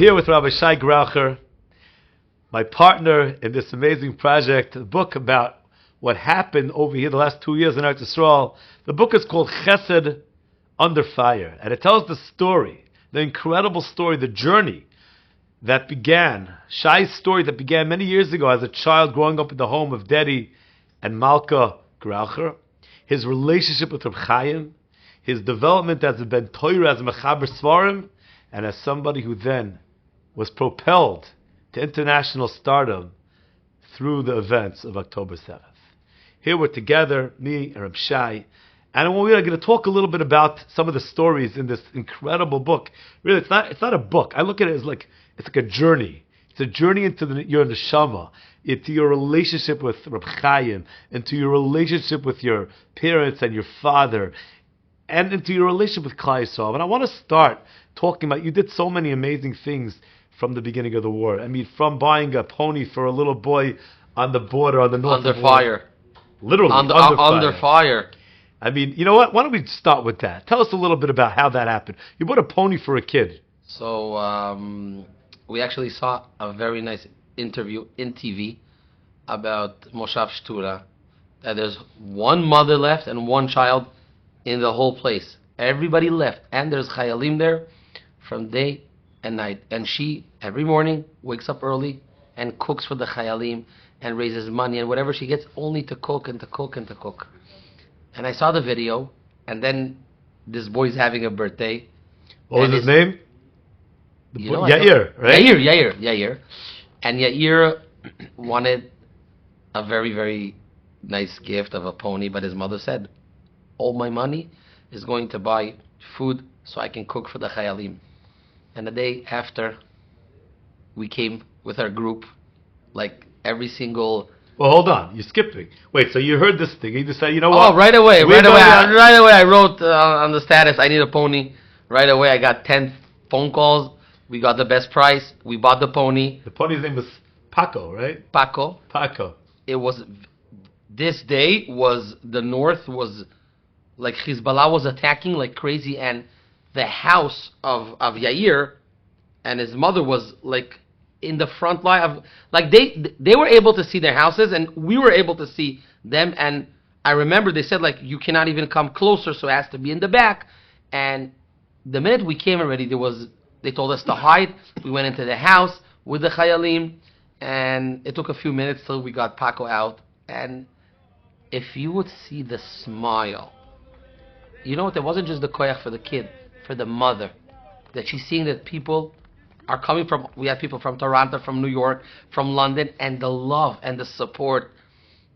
here with Rabbi Shai Graucher, my partner in this amazing project, a book about what happened over here the last 2 years in ArtScroll. The book is called Chesed Under Fire, and it tells the story, the incredible story, the journey that began, Shai's story that began many years ago as a child growing up in the home of Dedi and Malka Graucher, his relationship with Reb Chaim, his development as a Ben Torah, as a Mechaber Svarim, and as somebody who then was propelled to international stardom through the events of October 7th. Here we're together, me and Reb Shai, and we are going to talk a little bit about some of the stories in this incredible book. Really, it's not a book. I look at it as it's like a journey. It's a journey into your neshama, into your relationship with Reb Chaim, into your relationship with your parents and your father, and into your relationship with Klal Yisrael. And I want to start talking about, you did so many amazing things from the beginning of the war. I mean, from buying a pony for a little boy on the border, on the north under fire. Literally, under fire. I mean, you know what? Why don't we start with that? Tell us a little bit about how that happened. You bought a pony for a kid. So, we actually saw a very nice interview in TV about Moshav Shtura, that there's one mother left and one child in the whole place. Everybody left, and there's Chayalim there from day and night. And she, every morning, wakes up early and cooks for the Chayalim and raises money and whatever she gets, only to cook and to cook and to cook. And I saw the video, and then this boy's having a birthday. What was his name? Yair, right? Yair. And Yair wanted a very, very nice gift of a pony, but his mother said, all my money is going to buy food so I can cook for the Chayalim. And the day after, we came with our group, like every single... Well, hold on. You're skipping. Wait, so you heard this thing. You decided, you know what? Oh, right away. I wrote on the status, I need a pony. Right away, I got 10 phone calls. We got the best price. We bought the pony. The pony's name was Paco, right? Paco. It was... This day was... The north was... Like Hezbollah was attacking like crazy, and the house of Yair and his mother was like in the front line of, like they were able to see their houses and we were able to see them. And I remember they said like you cannot even come closer, so it has to be in the back. And the minute we came already, they told us to hide. We went into the house with the Chayalim, and it took a few minutes till we got Paco out. And if you would see the smile. You know what? It wasn't just the koyach for the kid, for the mother. That she's seeing that people are coming from, we had people from Toronto, from New York, from London, and the love and the support.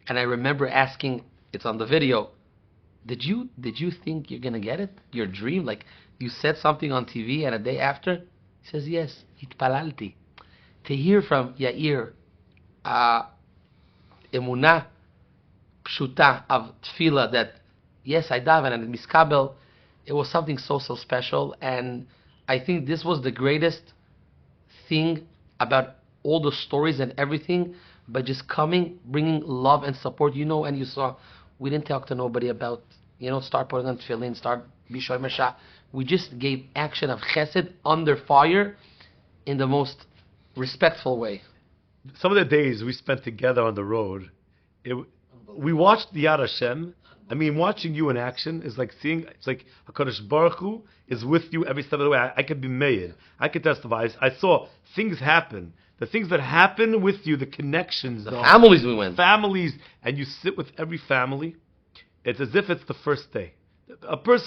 And I remember asking, it's on the video, did you think you're going to get it? Your dream? Like, you said something on TV and a day after? He says, yes, itpalalti. To hear from Yair, emunah, pshuta, of tefillah, that yes, I daven and miskabel. It was something so special, and I think this was the greatest thing about all the stories and everything. But just coming, bringing love and support, and you saw, we didn't talk to nobody about, start putting on tefillin, start bishoy mesha. We just gave action of chesed under fire in the most respectful way. Some of the days we spent together on the road, we watched the Yad Hashem. I mean, watching you in action is like it's like HaKadosh Baruch Hu is with you every step of the way. I could be made. I could testify. I saw things happen. The things that happen with you, the connections. The families we went. Families, and you sit with every family. It's as if it's the first day.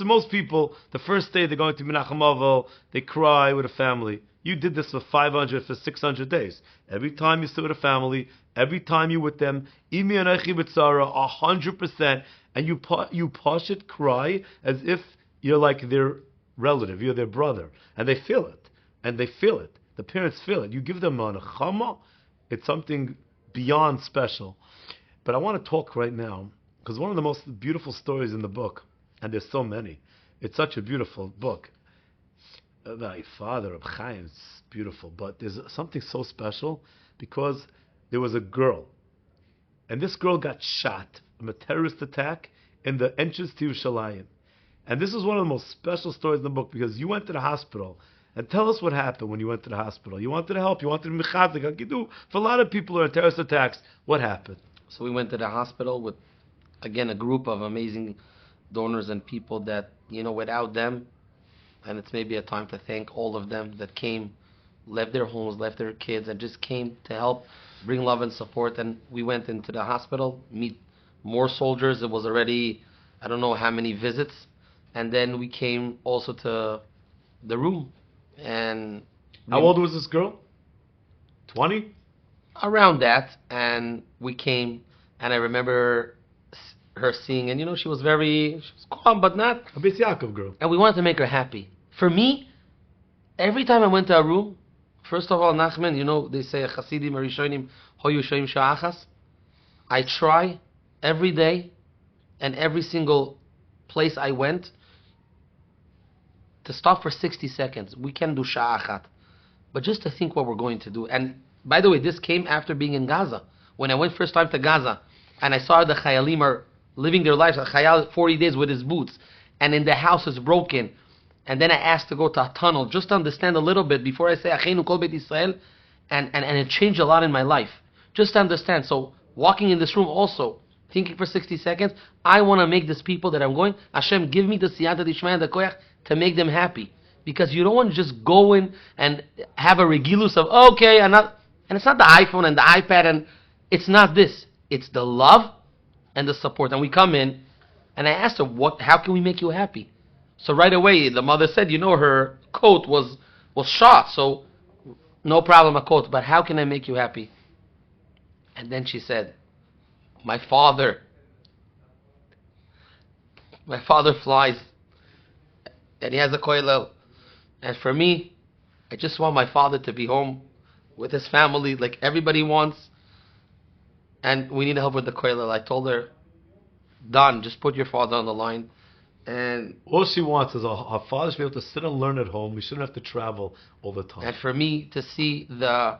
Most people, the first day they're going to Menachem Avil, they cry with a family. You did this for 500, for 600 days. Every time you sit with a family, every time you're with them, 100%, and you pashut cry as if you're like their relative, you're their brother, and they feel it, The parents feel it. You give them a nechama, it's something beyond special. But I want to talk right now because one of the most beautiful stories in the book, and there's so many. It's such a beautiful book. My father, Reb Chaim, it's beautiful, but there's something so special because there was a girl, and this girl got shot from a terrorist attack in the entrance to Yerushalayim. And this is one of the most special stories in the book because you went to the hospital, And tell us what happened when you went to the hospital. You wanted to help. You wanted to be mechazik. Like you do for a lot of people who are in terrorist attacks. What happened? So we went to the hospital with, again, a group of amazing donors and people that, without them, and it's maybe a time to thank all of them that came, left their homes, left their kids, and just came to help bring love and support. And we went into the hospital, meet more soldiers. It was already, I don't know how many visits. And then we came also to the room. And how old was this girl? 20? Around that. And we came, and I remember her seeing, and she was calm, but not a Beis Yaakov girl. And we wanted to make her happy. For me, every time I went to a room, first of all, Nachman, they say Chasidim Arishonim Hoyu Shoim Sha'achas. I try every day and every single place I went to stop for 60 seconds. We can do Sha'achat, but just to think what we're going to do. And by the way, this came after being in Gaza. When I went first time to Gaza, and I saw the Chayalim are living their lives, a Chayal 40 days with his boots, and in the house is broken. And then I asked to go to a tunnel just to understand a little bit before I say Achenu Kol Beit Yisrael, and it changed a lot in my life. Just to understand. So walking in this room also, thinking for 60 seconds, I want to make these people that I'm going, Hashem, give me the siyata d'ishmaya and the koyach to make them happy. Because you don't want to just go in and have a regilus of, okay, and it's not the iPhone and the iPad, and it's not this. It's the love and the support. And we come in, and I asked her, how can we make you happy? So right away, the mother said, her coat was shot, so no problem, a coat, but how can I make you happy? And then she said, my father flies, and he has a koilel. And for me, I just want my father to be home with his family like everybody wants. And we need help with the koilel. I told her, Don, just put your father on the line. And all she wants is her father should be able to sit and learn at home. We shouldn't have to travel all the time. And for me to see the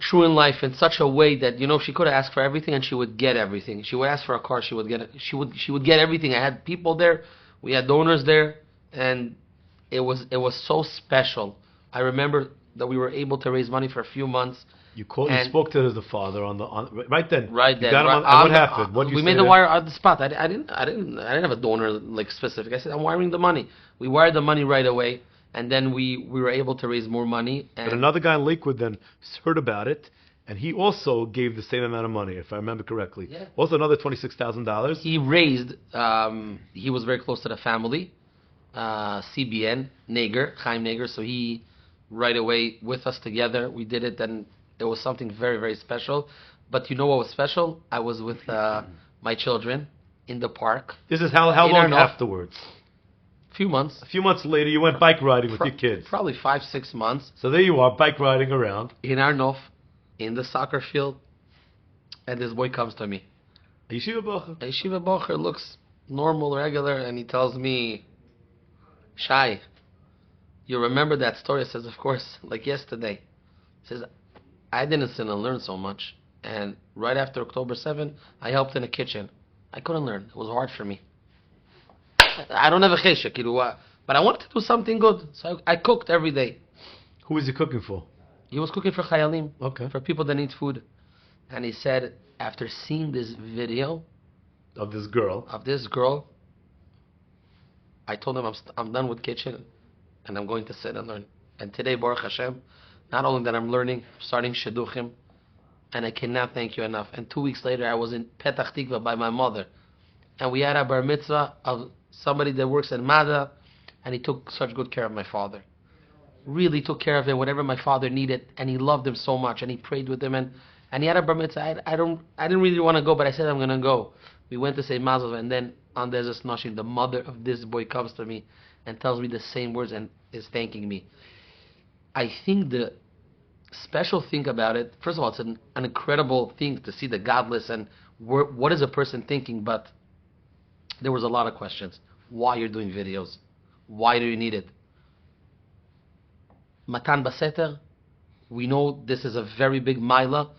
true in life in such a way that she could have asked for everything and she would get everything. She would ask for a car, she would get it. She would get everything. I had people there, we had donors there, and it was so special. I remember that we were able to raise money for a few months. You spoke to the father right then. Right then. What happened? What we made the wire on the spot. I didn't have a donor like specific. I said I'm wiring the money. We wired the money right away, and then we were able to raise more money. But another guy in Lakewood then heard about it, and he also gave the same amount of money, if I remember correctly. Yeah. Also another $26,000. He raised. He was very close to the family. CBN Chaim Nager. So he right away with us together. We did it, and it was something very, very special. But you know what was special? I was with my children in the park. This is how long afterwards? A few months. A few months later, you went bike riding with your kids. Probably 5-6 months. So there you are, bike riding around. In Arnof, in the soccer field. And this boy comes to me. A yeshiva bocher. A yeshiva bocher looks normal, regular, and he tells me, Shai, you remember that story? I says, of course, like yesterday. He says, I didn't sit and learn so much. And right after October 7, I helped in the kitchen. I couldn't learn. It was hard for me. I don't have a cheshek, but I wanted to do something good. So I cooked every day. Who was he cooking for? He was cooking for chayalim. Okay. For people that need food. And he said, after seeing this video of this girl, I told him I'm done with kitchen, and I'm going to sit and learn. And today, Baruch Hashem, not only that I'm learning, I'm starting shidduchim, and I cannot thank you enough. And 2 weeks later, I was in Petach Tikva by my mother, and we had a bar mitzvah of somebody that works in Mada, and he took such good care of my father. Really took care of him, whatever my father needed, and he loved him so much, and he prayed with him, and he had a bar mitzvah. I didn't really want to go, but I said I'm going to go. We went to say Mazel, and then on Desert Nashim, the mother of this boy comes to me and tells me the same words and is thanking me. I think the special thing about it, first of all, it's an incredible thing to see the godless and what is a person thinking, but there was a lot of questions. Why you're doing videos? Why do you need it? Matan Baseter, we know this is a very big maila,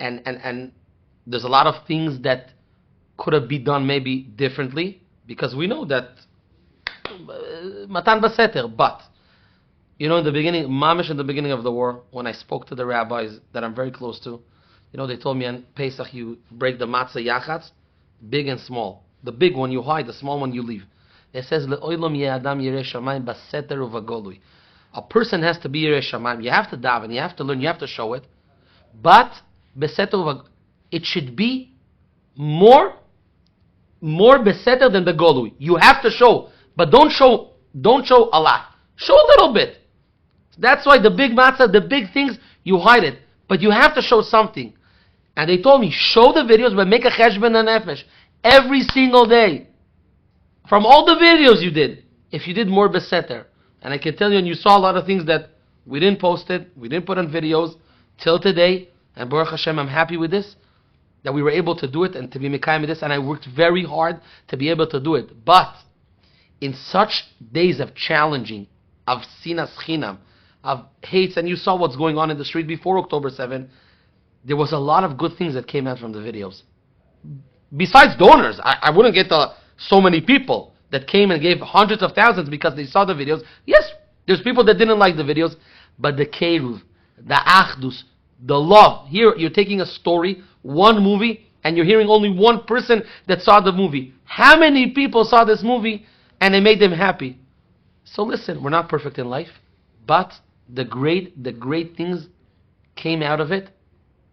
and there's a lot of things that could have been done maybe differently, because we know that matan baseter. But you know, in the beginning, mamish, in the beginning of the war, when I spoke to the rabbis that I'm very close to, you know, they told me on Pesach you break the matzah yachatz, big and small. The big one you hide, the small one you leave. It says le'olam ye'adam yireh shamayim baseter uvagolui. A person has to be yireh shamayim. You have to daven, you have to learn, you have to show it. But beseter uvagolui, it should be more beseter than the golui. You have to show, but don't show a lot. Show a little bit. That's why the big matzah, the big things, you hide it. But you have to show something. And they told me, show the videos, but make a cheshbon and nefesh. Every single day. From all the videos you did. If you did more beseter. And I can tell you, and you saw a lot of things that we didn't post it, we didn't put on videos, till today. And Baruch Hashem, I'm happy with this. That we were able to do it, and to be mekayim with this. And I worked very hard to be able to do it. But, in such days of challenging, of sinas chinam, of hates, and you saw what's going on in the street before October 7, there was a lot of good things that came out from the videos. Besides donors, I wouldn't get so many people that came and gave hundreds of thousands because they saw the videos. Yes, there's people that didn't like the videos, but the keruv, the achdus, the love. Here, you're taking a story, one movie, and you're hearing only one person that saw the movie. How many people saw this movie and it made them happy? So listen, we're not perfect in life, but the great things came out of it.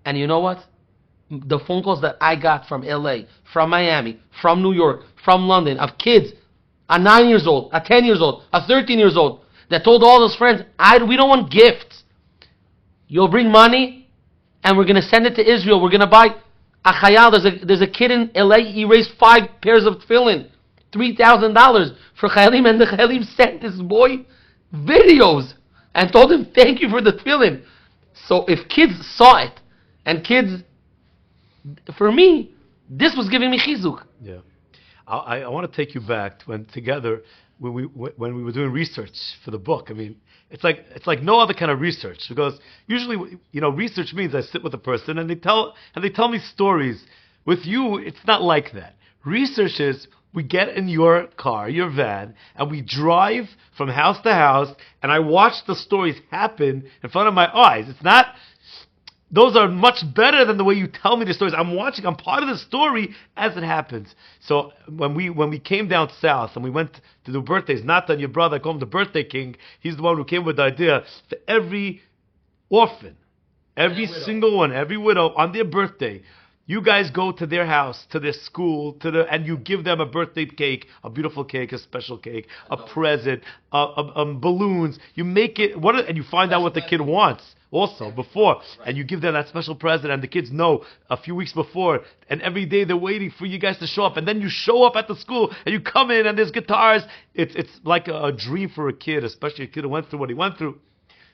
And you know what? The phone calls that I got from LA, from Miami, from New York, from London, of kids, a 9 years old, a 10 years old, a 13 years old, that told all those friends, we don't want gifts. You'll bring money, and we're going to send it to Israel. We're going to buy a chayal. There's a kid in LA, he raised 5 pairs of tefillin, $3,000 for chayalim, and the chayalim sent this boy videos and told him, thank you for the tefillin. So if kids saw it, and kids, for me, this was giving me chizuk. Yeah, I want to take you back to when we were doing research for the book. I mean, it's like no other kind of research, because usually, you know, research means I sit with a person and they tell me stories. With you, it's not like that. Research is, we get in your car, your van, and we drive from house to house, and I watch the stories happen in front of my eyes. It's not. Those are much better than the way you tell me the stories. I'm part of the story as it happens. So when we came down south and we went to do birthdays, Nathan, your brother, I call him the birthday king, he's the one who came with the idea for every orphan, every single one, every widow, on their birthday, you guys go to their house, to their school, and you give them a birthday cake, a beautiful cake, a special cake, a present, balloons. You make it, and you find out what the kid wants also before, and you give them that special present, and the kids know a few weeks before, and every day they're waiting for you guys to show up, and then you show up at the school, and you come in, and there's guitars. It's like a dream for a kid, especially a kid who went through what he went through.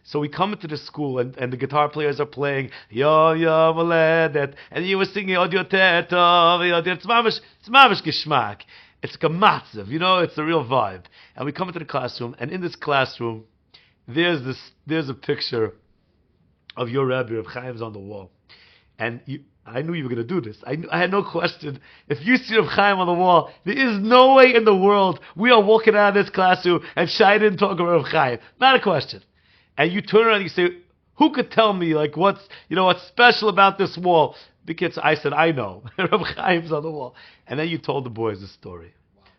So we come into the school, and the guitar players are playing Yo Yo Moledet, and you were singing Od Yoter Tov, it's mamish geschmack. It's like a matzav, you know, it's a real vibe. And we come into the classroom, and in this classroom, there's a picture of your Rabbi, Reb Chaim's, on the wall. And I knew you were going to do this. I had no question. If you see Reb Chaim on the wall, there is no way in the world we are walking out of this classroom and Shai didn't talk about Reb Chaim. Not a question. And you turn around and you say, who could tell me what's special about this wall? Because I said, I know. Reb Chaim's on the wall. And then you told the boys a story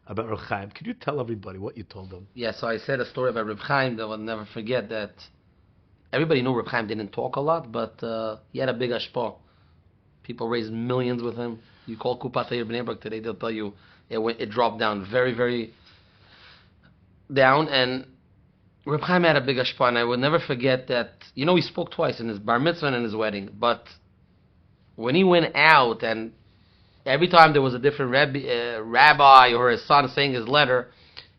about Reb Chaim. Could you tell everybody what you told them? Yeah, so I said a story about Reb Chaim that I'll never forget, that everybody knew Reb Chaim didn't talk a lot, but he had a big ashpah. People raised millions with him. You call Kupat Yair Bnei Brak today, they'll tell you it dropped down very, very down. And Reb Chaim had a big ashpah, and I would never forget that. You know, he spoke twice, in his bar mitzvah and in his wedding. But when he went out, and every time there was a different rabbi or his son saying his letter,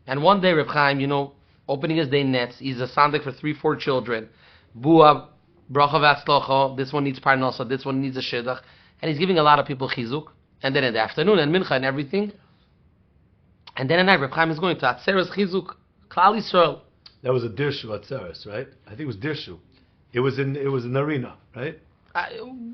and one day Reb Chaim, opening his day nets, he's a sandik for 3-4 children. Bua, bracha v'atzlocha, this one needs parnasa, this one needs a shidduch, and he's giving a lot of people chizuk. And then in the afternoon, and mincha and everything. And then at night, Reb Chaim is going to Atzeres chizuk, Klal Yisrael. That was a Dirshu Atzeres, right? I think it was Dirshu. It was in the arena, right?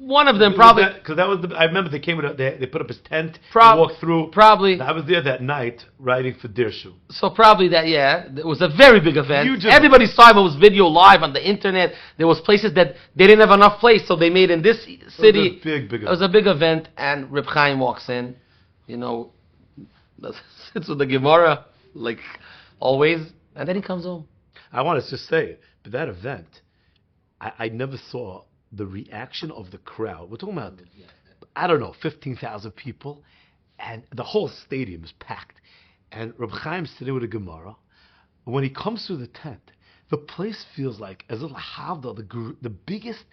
One of them probably. Because that was I remember they came with they put up his tent. Prob- they walked through. Probably. I was there that night writing for Dirshu. So probably that, yeah. It was a very big event. Huge event. Everybody saw it. It was video live on the internet. There was places that they didn't have enough place, so they made in this city. It was a big event. It was a big event, and Reb Chaim walks in, sits with the Gemara, like always, and then he comes home. I want to just say, but that event, I never saw the reaction of the crowd. We're talking about, I don't know, 15,000 people, and the whole stadium is packed. And Reb Chaim's sitting with a Gemara. When he comes through the tent, the place feels like as if Havda, the biggest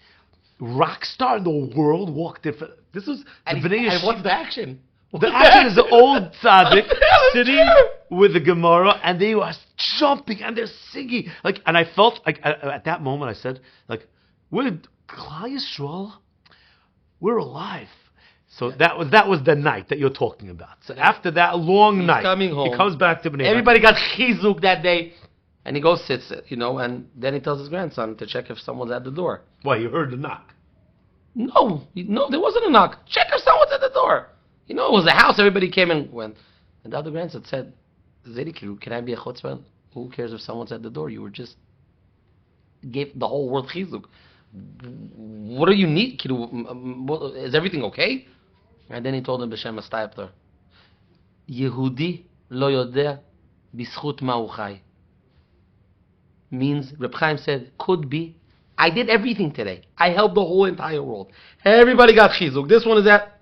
rock star in the world, walked in. This was And what's the action? The action is the old tzaddik sitting with the Gemara, and they were jumping and they're singing. And I felt like at that moment I said, we're Klal Yisrael, we're alive. So that was the night that you're talking about. So after that long night, coming home. He comes back to Bnei Brak. Everybody got chizuk that day, and he goes sits, and then he tells his grandson to check if someone's at the door. Why, you heard the knock? No, there wasn't a knock. Check if someone's at the door. It was a house. Everybody came and went. And the other grandson said, Zedikiru, can I be a chutzpah? Who cares if someone's at the door? You were just gave the whole world chizuk. What do you need? Is everything okay? And then he told him b'shem astaypter, Yehudi lo yodea b'schut ma hu chai. Means, Reb Chaim said, could be, I did everything today. I helped the whole entire world. Everybody got chizuk. This one is that.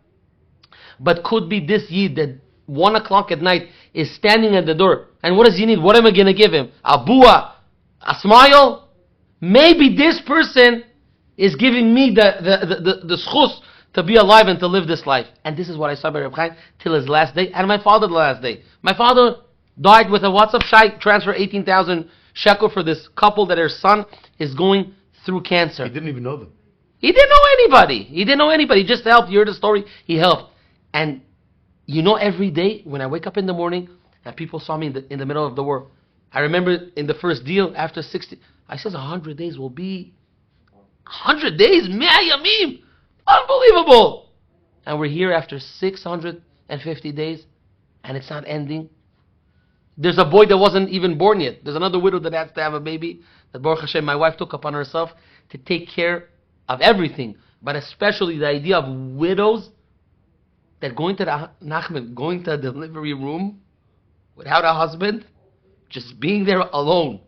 But could be this yid that 1 o'clock at night is standing at the door. And what does he need? What am I going to give him? A bua? A smile? Maybe this person is giving me the schus to be alive and to live this life. And this is what I saw by Reb Chaim till his last day. And my father the last day. My father died with a WhatsApp Shai transfer 18,000 shekel for this couple that their son is going through cancer. He didn't even know them. He didn't know anybody. He just helped. You heard the story. He helped. And every day when I wake up in the morning and people saw me in the middle of the war, I remember in the first deal after 60, I says 100 days will be 100 days, Mea Yamim, unbelievable. And we're here after 650 days, and it's not ending. There's a boy that wasn't even born yet. There's another widow that has to have a baby that Baruch Hashem, my wife took upon herself to take care of everything, but especially the idea of widows that going to the delivery room without a husband, just being there alone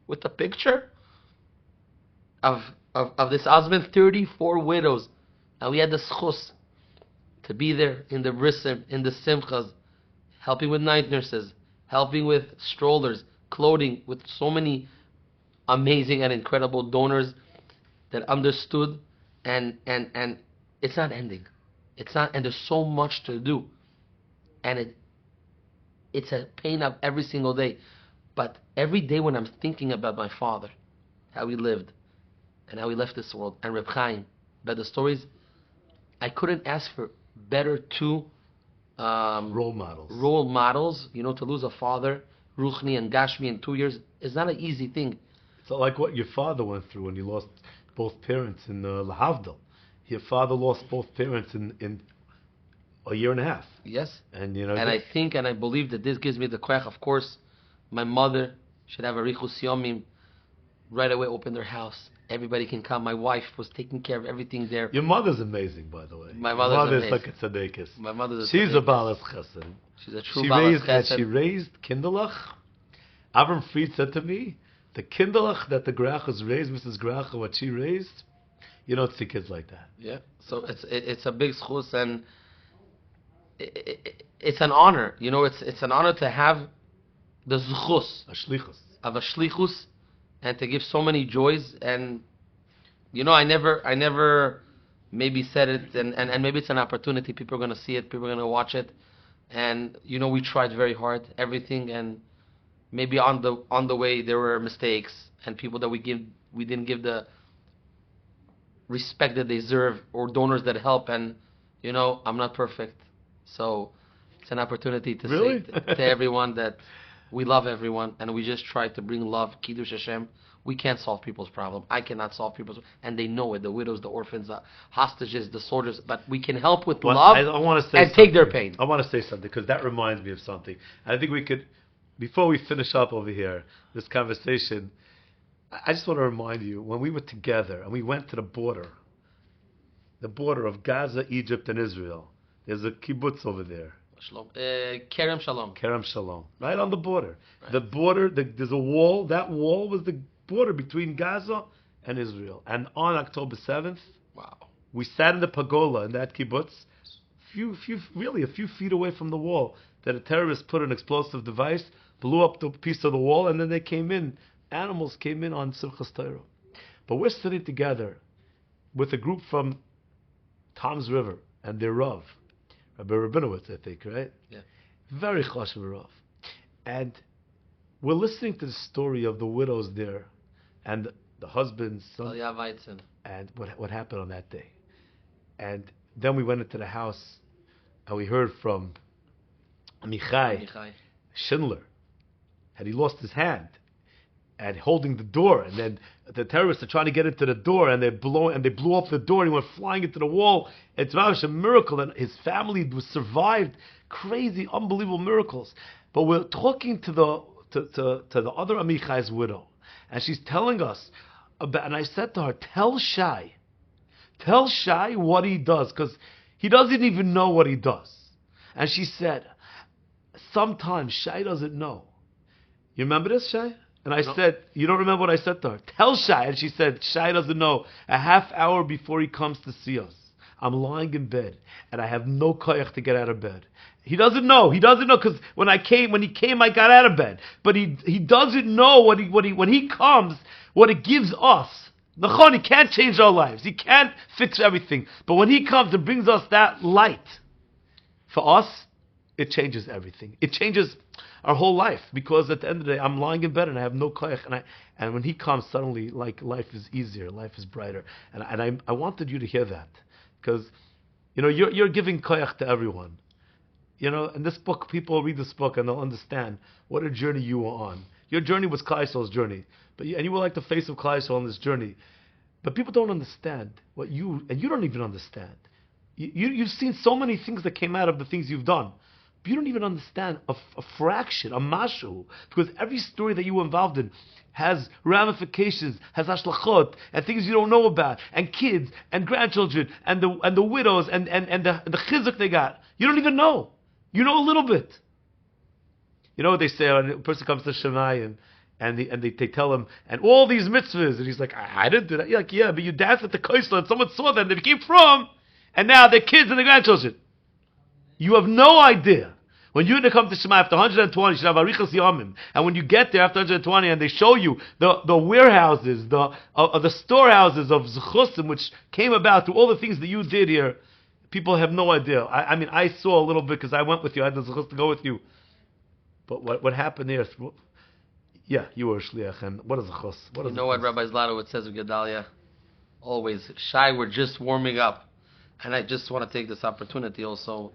with a picture of this husband, 34 widows, and we had the schus to be there in the brisim, in the simchas, helping with night nurses, helping with strollers, clothing, with so many amazing and incredible donors that understood, and it's not ending. It's not, and there's so much to do, and it's a pain of every single day. But every day when I'm thinking about my father, how he lived, and how he left this world, and Reb Chaim, about the stories, I couldn't ask for better two role models. To lose a father, Ruchni and Gashmi, in 2 years is not an easy thing. It's like what your father went through when he lost both parents in Lahavdil. Your father lost both parents in a year and a half. Yes. And I think and I believe that this gives me the koach. Of course, my mother should have a richus yomim. Right away, open their house. Everybody can come. My wife was taking care of everything there. Your mother's amazing, by the way. My mother's like a tzaddikus. My mother's She's a balas chesed. She's a true balas chesed. She raised kinderlach. Avram Fried said to me, the kinderlach that the Grauchers raised, Mrs. Graucher, what she raised, you don't see kids like that. Yeah. So it's a big schus, and it's an honor. It's an honor to have the zchus of a shlichus, and to give so many joys. And I never maybe said it, and maybe it's an opportunity. People are going to see it. People are going to watch it, and we tried very hard, everything, and maybe on the way there were mistakes and people that we didn't give the respect that they deserve, or donors that help. And I'm not perfect, so it's an opportunity to say to everyone that we love everyone, and we just try to bring love, Kiddush Hashem, We can't solve people's problem. I cannot solve people's, and they know it. The widows, the orphans, the hostages, the soldiers. But we can help with love I want to say and take their pain. I want to say something because that reminds me of something. I think we could, before we finish up over here this conversation, I just want to remind you when we were together and we went to the border of Gaza, Egypt, and Israel. There's a kibbutz over there. Shalom. Kerem Shalom. Kerem Shalom, right on the border. Right. The border, there's a wall. That wall was the border between Gaza and Israel. And on October 7th, wow, we sat in the pagola in that kibbutz, a few feet away from the wall, that a terrorist put an explosive device, blew up the piece of the wall, and then they came in. Animals came in on Simchas Torah. But we're sitting together with a group from Tom's River and their Rav, Rabbi Rabinowitz, I think, right? Yeah. Very chashuv Rav. And we're listening to the story of the widows there and the husbands, son, and what happened on that day. And then we went into the house and we heard from Amichai Schindler. Had he lost his hand and holding the door, and then the terrorists are trying to get into the door, and they blew up the door, and he went flying into the wall. It's a miracle, and his family was survived. Crazy, unbelievable miracles. But we're talking to the other Amichai's widow, and she's telling us about. And I said to her, tell Shai what he does, because he doesn't even know what he does. And she said, sometimes Shai doesn't know. You remember this, Shai? And I said, you don't remember what I said to her? Tell Shai. And she said, Shai doesn't know. A half hour before he comes to see us, I'm lying in bed, and I have no koyach to get out of bed. He doesn't know. He doesn't know, because when he came, I got out of bed. But he doesn't know when he comes, what it gives us. Nachon, he can't change our lives. He can't fix everything. But when he comes and brings us that light, for us, it changes everything. It changes our whole life, because at the end of the day, I'm lying in bed and I have no koyach, and when he comes, suddenly, like, life is easier, life is brighter, and I wanted you to hear that, because you're giving koyach to everyone, in this book, people read this book and they'll understand what a journey you were on. Your journey was Klal Yisrael's journey, and you were like the face of Klal Yisrael on this journey, but people don't understand and you don't even understand. You've seen so many things that came out of the things you've done. But you don't even understand a fraction, a mashu, because every story that you were involved in has ramifications, has ashlachot, and things you don't know about, and kids, and grandchildren, and the widows, and the chizuk they got. You don't even know. You know a little bit. You know what they say when a person comes to Shemayim, and they tell him, and all these mitzvahs, and he's like, I didn't do that. You're like, yeah, but you danced at the Kaisla, and someone saw them, they came from, and now they're kids and their grandchildren. You have no idea. When you're going to come to Shema after 120, you should have Arichas Yamim. And when you get there after 120 and they show you the warehouses, the storehouses of Zechusim, which came about through all the things that you did here, people have no idea. I mean, I saw a little bit because I went with you. I had the Zechus to go with you. But what happened there? Yeah, you were a Shliach. And what is Zechus? You know what Rabbi Zlotowitz says of Gedalia? Always, Shai, we're just warming up. And I just want to take this opportunity also.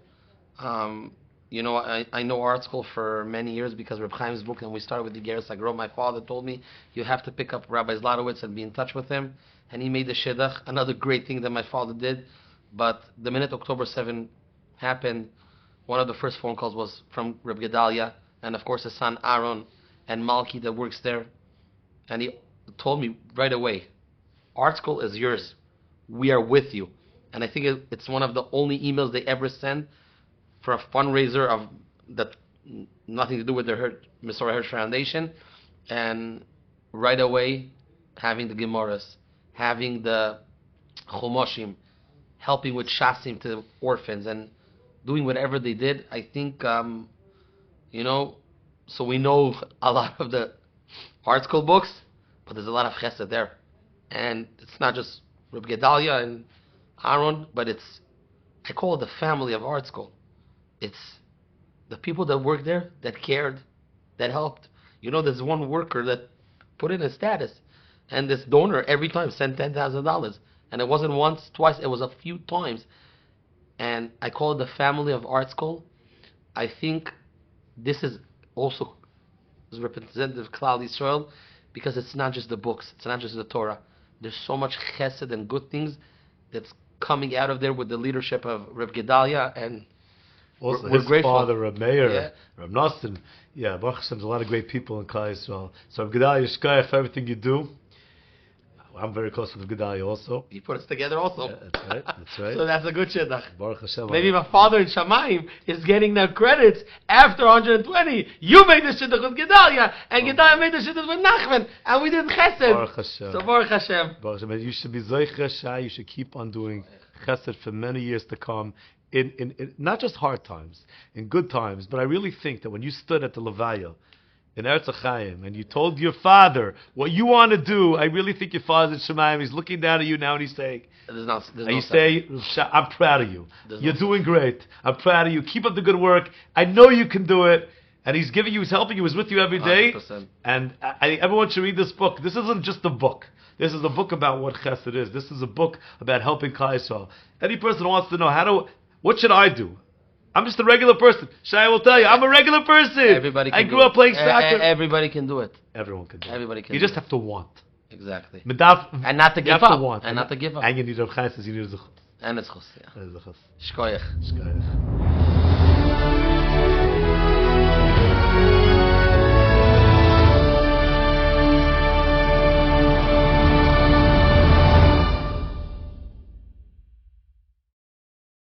I know ArtScroll for many years because Reb Chaim's book, and we started with the Geras Agro. My father told me, you have to pick up Rabbi Zlotowitz and be in touch with him. And he made the Shidduch, another great thing that my father did. But the minute October 7 happened, one of the first phone calls was from Reb Gedalia, and of course his son Aaron and Malki that works there. And he told me right away, ArtScroll is yours. We are with you. And I think it's one of the only emails they ever send for a fundraiser of that nothing to do with the Mesorah Hirsch Foundation, and right away having the Gemaras, having the Chumoshim, helping with Shasim to orphans, and doing whatever they did. I think, so we know a lot of the ArtScroll books, but there's a lot of chesed there, and it's not just Reb Gedalia and Aaron, but I call it the family of ArtScroll. It's the people that work there, that cared, that helped. There's one worker that put in a status, and this donor every time sent $10,000. And it wasn't once, twice, it was a few times. And I call it the family of ArtScroll. I think this is also representative of Klal Yisrael. because it's not just the books, it's not just the Torah. There's so much chesed and good things that's coming out of there with the leadership of Reb Gedalia, and Also, we're his grateful. father, Reb Meir, Yeah. Reb Nosson. Yeah, Baruch Hashem, there's a lot of great people in Klal Yisrael. So, Reb Gedalia, Yishkayach for everything you do. I'm very close with Gedalia also. He put us together also. Yeah, that's right. That's right. So that's a good shidduch. Baruch Hashem. Maybe my father in Shamayim is getting the credits after 120. You made the shidduch with Gedalia, and Gedalia made the shidduch with Nachman, and we did chesed. Baruch Hashem. So Baruch Hashem. Baruch Hashem. You should be Zoicha Shai. You should keep on doing chesed for many years to come. In not just hard times, in good times, but I really think that when you stood at the Levaya in Eretz Chaim and you told your father what you want to do, I really think your father's in Shemayim. He's looking down at you now and he's saying, There's and no you say, I'm proud of you. There's You're no doing great. I'm proud of you. Keep up the good work. I know you can do it. And he's giving you, he's helping you, he's with you every day. 100%. And everyone should read this book. This isn't just a book. This is a book about what chesed is. This is a book about helping Klal Yisrael. Any person who wants to know what should I do? I'm just a regular person. Shai will tell you, I'm a regular person. Everybody can I grew up playing soccer. Everybody can do it. Everyone can do it. Everybody can You do just it. have to want. Exactly. And not to you give have to up. want. And not to give up. And you need a chesed, you need a And it's chus. Yeah. chesed. Shkoyach. Shkoyach.